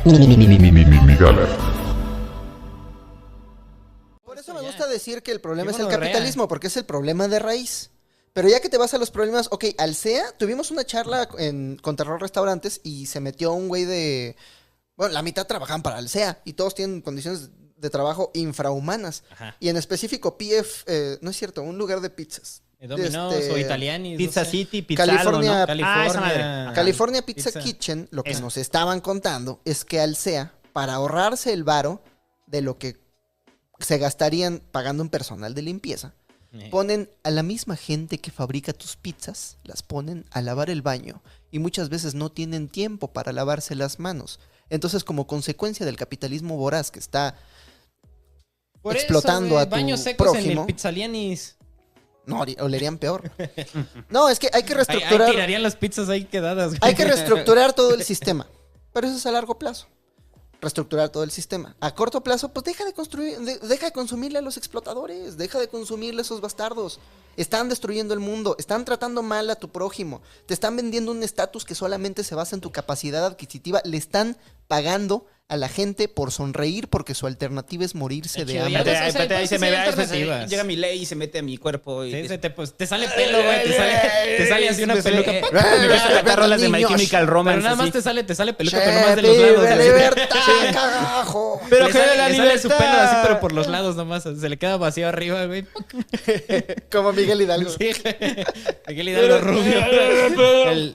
Migala. Por eso me gusta decir que el problema es el capitalismo, porque es el problema de raíz. Pero ya que te vas a los problemas, ok, Alsea, tuvimos una charla con Terror Restaurantes y se metió un güey de... Bueno, la mitad trabajan para Alsea y todos tienen condiciones de trabajo infrahumanas. Ajá. Y en específico PF, no es cierto, un lugar de pizzas. Domino's o Italianis. Pizza no sé. City, Pizzalo, California, ¿no? California. esa madre. California Pizza Pizza. Kitchen, lo que Eso. nos estaban contando es que Alsea, para ahorrarse el varo de lo que se gastarían pagando un personal de limpieza, ponen a la misma gente que fabrica tus pizzas, las ponen a lavar el baño y muchas veces no tienen tiempo para lavarse las manos. Entonces, como consecuencia del capitalismo voraz que está Por explotando eso, a tu baños secos en prójimo, el Pizzalianis. no, olerían peor. No, es que hay que Ahí reestructurar, tirarían las pizzas ahí quedadas. güey. hay que reestructurar todo el sistema. Pero eso es a largo plazo. Reestructurar todo el sistema. A corto plazo, pues deja de construir, deja de consumirle a los explotadores, deja de consumirle a esos bastardos. Están destruyendo el mundo, están tratando mal a tu prójimo, te están vendiendo un estatus que solamente se basa en tu capacidad adquisitiva, le están pagando a la gente por sonreír porque su alternativa es morirse de chido, ya hambre. ves, o sea, Espérate, ahí pues, se me sí, ve, alternativas. llega mi ley y se mete a mi cuerpo. Y Sí, te sale pelo, güey. Te sale así una peluca. Me gusta cantar rolas de My Niños. Chemical Romance. Pero nada más así. te sale peluca, Che, pero nomás de los lados. vive así. libertad, carajo. Pero le que sale, la le sale su libertad. pelo así, pero por los lados nomás. Se le queda vacío arriba, güey. Como Miguel Hidalgo. Sí, Miguel Hidalgo Rubio.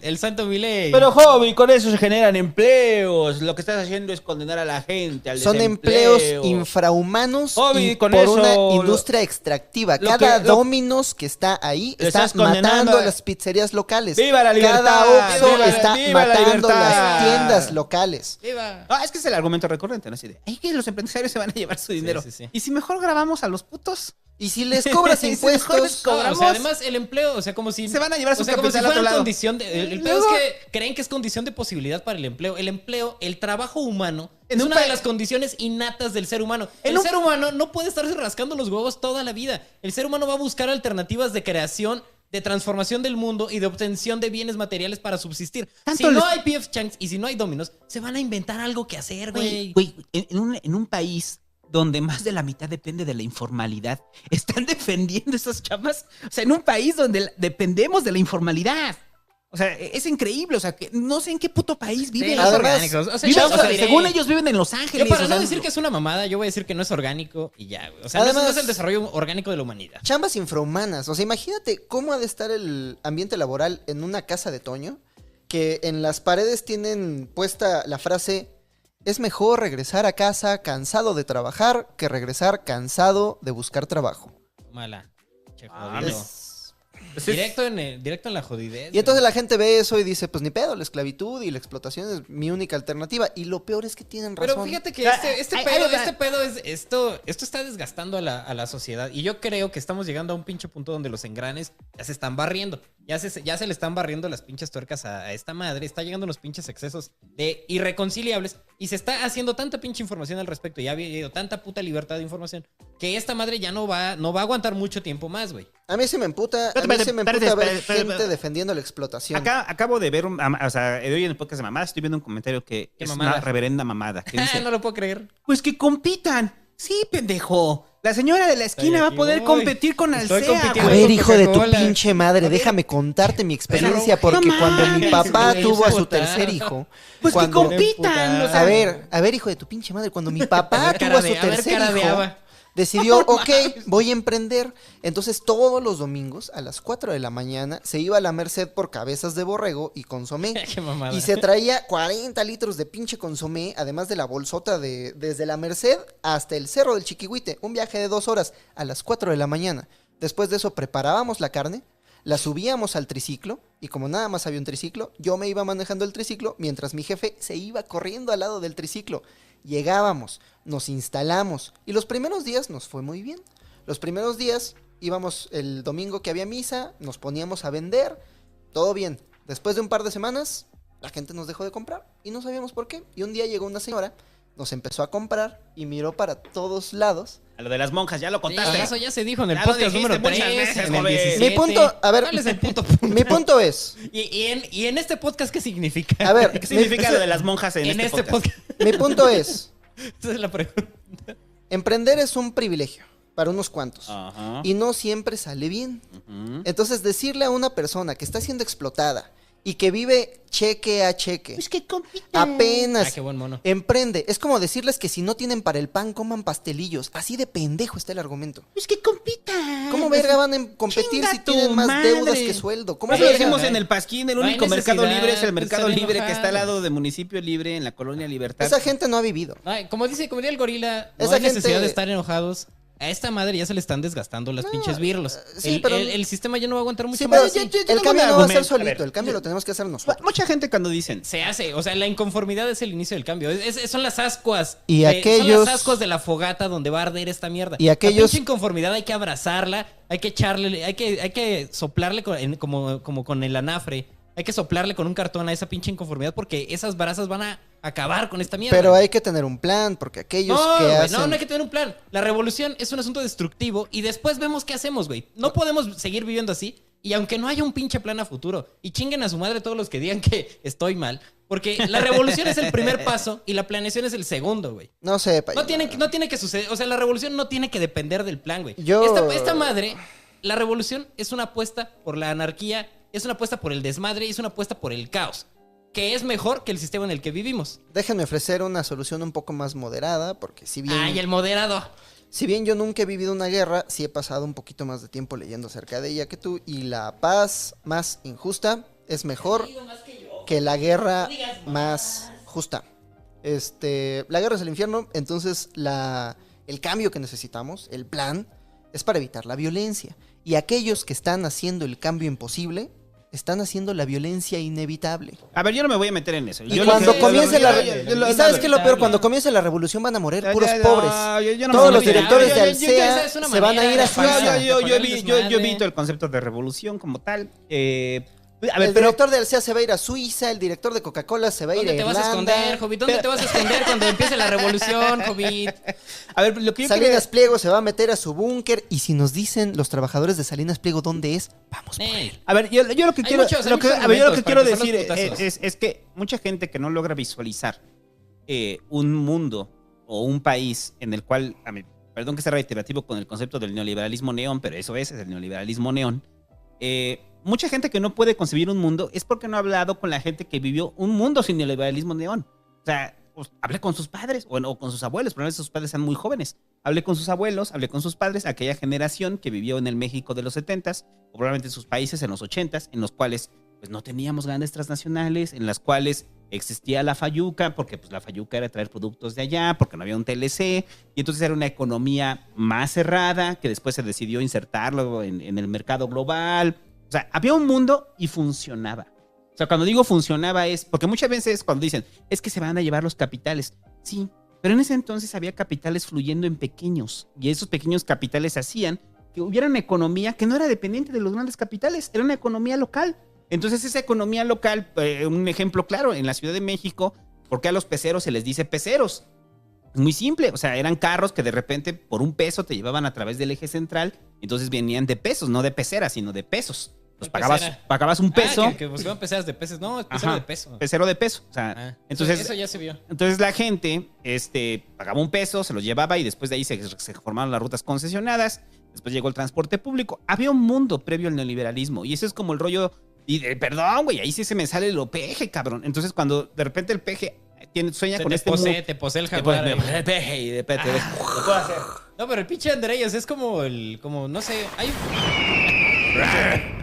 El santo Milei. Pero, Hobby, con eso se generan empleos. Lo que estás haciendo es condenar a la gente al Son desempleo. empleos infrahumanos Obi, y con por eso, una industria extractiva. lo Cada que- lo- Domino's que está ahí Lo está estás condenando matando a a- las pizzerías locales. ¡Viva la libertad! Cada Oxxo ¡Viva- está viva la matando libertad! las tiendas locales. ¡Viva! Ah, es que es el argumento recurrente, ¿no? Así de, ay, que los empresarios se van a llevar su dinero. sí, sí. ¿Y si mejor grabamos a los putos? Y si les cobras Y si mejor les impuestos, No, o cobramos. sea, además el empleo, o sea, como si... Se van a llevar su o sea, como si capital a otro fuera lado. condición de... El peor Luego- es que creen que es condición de posibilidad para el empleo. El empleo, el trabajo humano, En es un una de pa- las condiciones innatas del ser humano. En El un- ser humano no puede estarse rascando los huevos toda la vida. El ser humano va a buscar alternativas de creación, de transformación del mundo y de obtención de bienes materiales para subsistir. Tanto Si no les- hay P.F. Chang's y si no hay Domino's, se van a inventar algo que hacer, güey. Güey, en un país donde más de la mitad depende de la informalidad, ¿están defendiendo esas chamas? O sea, en un país donde dependemos de la informalidad. O sea, es increíble. O sea, que no sé en qué puto país viven. los Además, orgánicos. O sea, Viven- yo o sea, diré- según ellos viven en Los Yo Ángeles. para o no sea, decir que es una mamada, yo voy a decir que no es orgánico y ya, güey. O sea, Además- no es el desarrollo orgánico de la humanidad. chambas infrahumanas. O sea, imagínate cómo ha de estar el ambiente laboral en una casa de Toño, que en las paredes tienen puesta la frase: es mejor regresar a casa cansado de trabajar que regresar cansado de buscar trabajo. Mala. Che, Ah, jodido. pues Directo en la jodidez. Y entonces la gente ve eso y dice, pues ni pedo, la esclavitud y la explotación es mi única alternativa. Y lo peor es que tienen razón. Pero fíjate que este pedo es esto está desgastando a la sociedad. Y yo creo que estamos llegando a un pinche punto donde los engranes ya se están barriendo. Ya se le están barriendo las pinches tuercas a esta madre. Está llegando los pinches excesos de irreconciliables. Y se está haciendo tanta pinche información al respecto. Ya ha habido tanta puta libertad de información. Que esta madre ya no va a aguantar mucho tiempo más, güey. A mí se me emputa, Espérate, espérate, ver espérate. gente defendiendo la explotación. Acabo de ver, o sea, hoy en el podcast de mamá estoy viendo un comentario que ¿Qué es mamada? una reverenda mamada. Que dice, No lo puedo creer. pues que compitan. Sí, pendejo. La señora de la esquina Estoy va aquí, a poder voy. competir con Estoy Alsea, compitiendo. A güey. ver, hijo de tu Coca-Cola. pinche madre, déjame contarte mi experiencia, Pero, porque no cuando mi mames, papá güey, tuvo a su puta. tercer hijo, Pues cuando- que compitan. O sea, a ver, hijo de tu pinche madre, cuando mi papá tuvo a su tercer hijo, hijo. decidió, ok, voy a emprender. Entonces todos los domingos a las 4 de la mañana se iba a la Merced por cabezas de borrego y consomé. Qué mamada. Y se traía 40 litros de pinche consomé, además de la bolsota desde la Merced hasta el Cerro del Chiquihuite. Un viaje de 2 horas a las 4 de la mañana. Después de eso preparábamos la carne, la subíamos al triciclo y como nada más había un triciclo, yo me iba manejando el triciclo mientras mi jefe se iba corriendo al lado del triciclo. Llegábamos, nos instalamos y los primeros días nos fue muy bien. Los primeros días íbamos el domingo que había misa, nos poníamos a vender, todo bien. Después de un par de semanas, la gente nos dejó de comprar y no sabíamos por qué. Y un día llegó una señora, nos empezó a comprar y miró para todos lados. a lo de las monjas, ya lo Sí, contaste. eso ya se dijo en el Ya lo podcast dijiste número muchas 3, veces, en el joven. 17. Mi punto, a ver, ¿Cuál es el puto punto? mi punto es, Y en este podcast, ¿qué significa? a ver, ¿Qué significa lo de las monjas en este podcast? Mi punto es, Esa es la pregunta. emprender es un privilegio para unos cuantos. Ajá. Y no siempre sale bien. Ujú. Entonces, decirle a una persona que está siendo explotada y que vive cheque a cheque, Pues que compita. apenas Qué buen mono. emprende, es como decirles que si no tienen para el pan, coman pastelillos. Así de pendejo está el argumento. Pues que compita. ¿Cómo verga van a competir Chinga si tienen tu más madre. deudas que sueldo? ¿Cómo Por eso verga? decimos en el Pasquín, el No hay único mercado necesidad, libre es el pues, mercado estar libre que está al enojado. lado de Municipio Libre en la Colonia Libertad. Esa gente no ha vivido. Ay, como dice el gorila, no Esa hay necesidad gente- de estar enojados. A esta madre ya se le están desgastando las pinches virlos. sí, pero- el sistema ya no va a aguantar mucho Sí, más pero así. yo el tengo cambio un no va a ser argumento. A solito, ver, el cambio lo tenemos que hacer nosotros. Mucha gente cuando dicen, Se hace, o sea, la inconformidad es el inicio del cambio. Son las ascuas. Y Son aquellos- las ascuas de la fogata donde va a arder esta mierda. Y aquellos- La pinche inconformidad hay que abrazarla, hay que echarle, hay que soplarle como con el anafre. Hay que soplarle con un cartón a esa pinche inconformidad porque esas brasas van a acabar con esta mierda. Pero hay que tener un plan, porque aquellos No, que güey, hacen... no hay que tener un plan. La revolución es un asunto destructivo y después vemos qué hacemos, güey. No podemos seguir viviendo así. Y aunque no haya un pinche plan a futuro, y chinguen a su madre todos los que digan que estoy mal, porque la revolución es el primer paso y la planeación es el segundo, güey. No sé, No tiene que suceder, o sea, la revolución no tiene que depender del plan, güey. Yo- Esta madre, la revolución es una apuesta por la anarquía, es una apuesta por el desmadre y es una apuesta por el caos, que es mejor que el sistema en el que vivimos. Déjenme ofrecer una solución un poco más moderada, porque si bien... Ay, el moderado. Si bien yo nunca he vivido una guerra, sí he pasado un poquito más de tiempo leyendo acerca de ella que tú, y la paz más injusta es mejor que la guerra más justa. La guerra es el infierno, entonces el cambio que necesitamos, el plan, es para evitar la violencia. Y aquellos que están haciendo el cambio imposible, están haciendo la violencia inevitable. a ver, yo no me voy a meter en eso. Y Yo cuando lo que- comience la... yo ¿Y sabes qué es lo peor? inevitable. Cuando comience la revolución van a morir Ya, puros ya, pobres. yo no me Todos voy a los meter. directores de Yo- Alsea esa es una se van a manera ir a de Suiza. apagar- Yo apagar el desmadre. evito el concepto de revolución como tal. A ver, El pero director de Alsea se va a ir a Suiza, el director de Coca-Cola se va a ir a ¿Dónde te vas a Irlanda. esconder, Jovit? ¿Dónde te vas a esconder cuando empiece la revolución, Jovit? a ver, lo que yo Salinas quería- Pliego se va a meter a su búnker y si nos dicen los trabajadores de Salinas Pliego dónde es, vamos por él. A ver, yo lo que Hay quiero, muchos a ver, yo lo que argumentos quiero para empezar decir los putazos. es que mucha gente que no logra visualizar un mundo o un país en el cual, perdón que sea reiterativo con el concepto del neoliberalismo neón, pero eso es el neoliberalismo neón. Mucha gente que no puede concebir un mundo es porque no ha hablado con la gente que vivió un mundo sin neoliberalismo neón. O sea, pues, hablé con sus padres o con sus abuelos, probablemente sus padres sean muy jóvenes. Hablé con sus abuelos, hablé con sus padres, aquella generación que vivió en el México de los 70s, o probablemente en sus países en los 80s, en los cuales pues no teníamos grandes transnacionales, en las cuales existía la fayuca, porque pues la fayuca era traer productos de allá, porque no había un TLC, y entonces era una economía más cerrada, que después se decidió insertarlo en el mercado global. O sea, había un mundo y funcionaba. O sea, cuando digo funcionaba es, porque muchas veces cuando dicen, es que se van a llevar los capitales. Sí, pero en ese entonces había capitales fluyendo en pequeños, y esos pequeños capitales hacían que hubiera una economía que no era dependiente de los grandes capitales, era una economía local. Entonces esa economía local, un ejemplo claro, en la Ciudad de México, ¿por qué a los peceros se les dice peceros? Es muy simple, o sea, eran carros que de repente por un peso te llevaban a través del eje central, entonces venían de pesos, no de peceras, sino de pesos. Pues De pecera. pagabas un peso, Ah, que buscaban peceras de peces. No, es pecera Ajá, de peso. pecero de peso. O sea, Ah, entonces, eso ya se vio. entonces la gente pagaba un peso, se los llevaba y después de ahí se formaron las rutas concesionadas, después llegó el transporte público. Había un mundo previo al neoliberalismo y eso es como el rollo, perdón, güey, ahí sí se me sale lo peje, cabrón. Entonces cuando de repente el peje sueña Se con te este posee, te posee el jaguar. ahí. peje y de repente lo puedo hacer. No, pero el pinche Andreyes es como no sé, hay...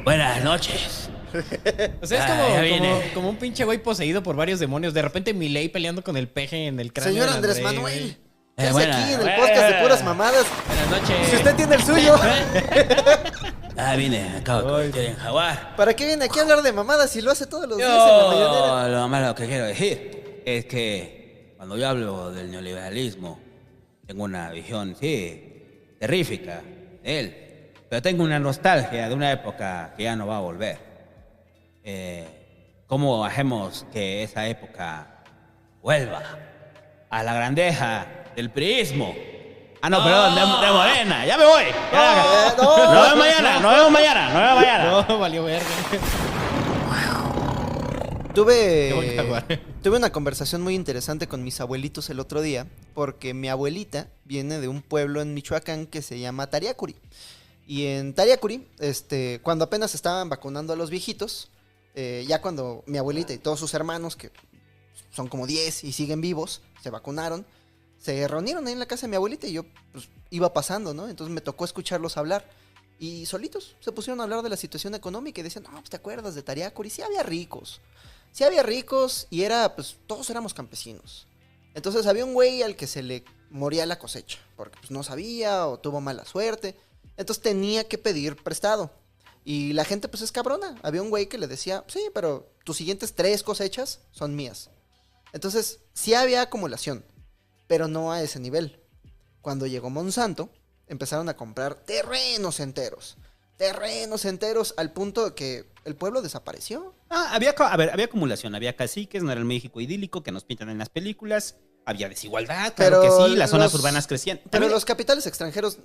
Buenas noches. O sea, es ya viene. como un pinche güey poseído por varios demonios. De repente Milei peleando con el peje en el cráneo. Señor del Andrés Andrei, Manuel, güey. ¿qué hace buena, aquí en el buena. podcast de puras mamadas? Buenas noches. Si usted tiene el suyo, Vine, acabo de cometer en jaguar. ¿para qué viene aquí a hablar de mamadas si lo hace todos los días en la mañanera? Lo malo que quiero decir es que cuando yo hablo del neoliberalismo, tengo una visión, sí, terrífica de él, pero tengo una nostalgia de una época que ya no va a volver. ¿Cómo hacemos que esa época vuelva a la grandeza del priismo? Ah, no, perdón, de Morena. Ya me voy. Ya. no. Nos vemos mañana. No, valió verga. Tuve, Qué buen jaguar. Tuve una conversación muy interesante con mis abuelitos el otro día, porque mi abuelita viene de un pueblo en Michoacán que se llama Tariacuri. Y en Tariacuri, cuando apenas estaban vacunando a los viejitos, ya cuando mi abuelita y todos sus hermanos, que son como 10 y siguen vivos, se vacunaron, se reunieron ahí en la casa de mi abuelita y yo pues, iba pasando, ¿no? Entonces me tocó escucharlos hablar. Y solitos se pusieron a hablar de la situación económica y decían, no, pues te acuerdas de Tariacuri, sí había ricos. Sí había ricos y pues todos éramos campesinos. Entonces había un güey al que se le moría la cosecha, porque pues no sabía o tuvo mala suerte. Entonces tenía que pedir prestado. Y la gente pues es cabrona. Había un güey que le decía, sí, pero tus siguientes 3 cosechas son mías. Entonces sí había acumulación, pero no a ese nivel. Cuando llegó Monsanto, empezaron a comprar terrenos enteros al punto de que el pueblo desapareció. Había acumulación, había caciques, no era el México idílico que nos pintan en las películas. Había desigualdad, claro que sí, las zonas urbanas crecían. Pero También, los capitales extranjeros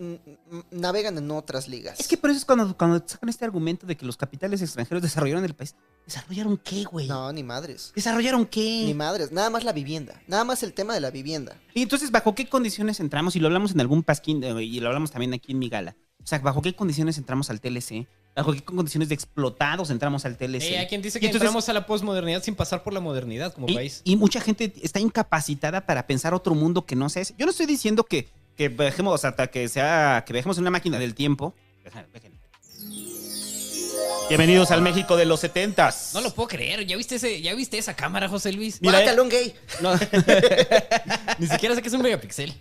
navegan en otras ligas. es que por eso es cuando sacan este argumento de que los capitales extranjeros desarrollaron el país. ¿Desarrollaron qué, güey? No, ni madres. ¿Desarrollaron qué? Ni madres. Nada más la vivienda. Nada más el tema de la vivienda. Y entonces, ¿bajo qué condiciones entramos? Y lo hablamos en algún pasquín, y lo hablamos también aquí en mi gala. O sea, ¿bajo qué condiciones entramos al TLC? ¿Bajo qué condiciones de explotados entramos al TLC? Hay quien dice que entonces, entramos a la posmodernidad sin pasar por la modernidad como país. Y mucha gente está incapacitada para pensar otro mundo que no sea ese. Yo no estoy diciendo que viajemos, o sea, que viajemos en una máquina del tiempo. Bienvenidos al México de los 70s. No lo puedo creer. ¿Ya viste esa cámara, José Luis? Mira, ¡Bácalo, un gay! No, Ni siquiera sé que es un megapíxel.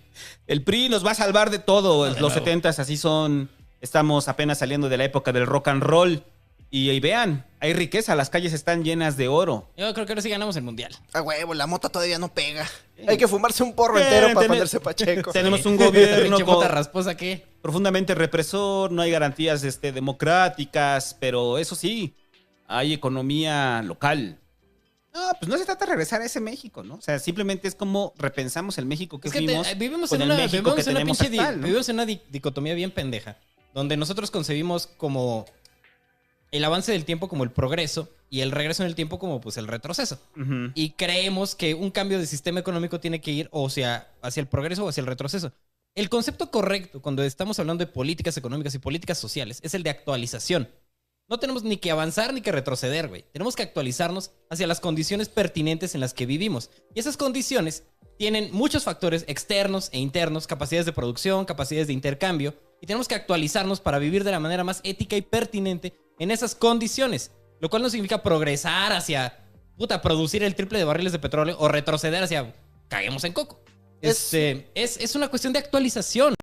el PRI nos va a salvar de todo. No, de Los nuevo. 70s así son. Estamos apenas saliendo de la época del rock and roll. Y vean, hay riqueza, las calles están llenas de oro. Yo creo que ahora sí ganamos el mundial. A huevo, la mota todavía no pega. Hay que fumarse un porro entero para ponerse pacheco. Tenemos un gobierno Pinche mota rasposa, ¿qué? profundamente represor, no hay garantías democráticas, pero eso sí, hay economía local. No, pues no se trata de regresar a ese México, ¿no? O sea, simplemente es como repensamos el México que Es que fuimos vivimos con en el una, México que vivimos en una tenemos pinche actual, ¿no? vivimos en una dicotomía bien pendeja, donde nosotros concebimos como el avance del tiempo como el progreso y el regreso en el tiempo como pues el retroceso. Ujú. Y creemos que un cambio de sistema económico tiene que ir o sea hacia el progreso o hacia el retroceso. El concepto correcto cuando estamos hablando de políticas económicas y políticas sociales es el de actualización. No tenemos ni que avanzar ni que retroceder, güey. Tenemos que actualizarnos hacia las condiciones pertinentes en las que vivimos. Y esas condiciones tienen muchos factores externos e internos, capacidades de producción, capacidades de intercambio, y tenemos que actualizarnos para vivir de la manera más ética y pertinente en esas condiciones. Lo cual no significa progresar hacia, producir el triple de barriles de petróleo o retroceder hacia, caguemos en coco. Es una cuestión de actualización.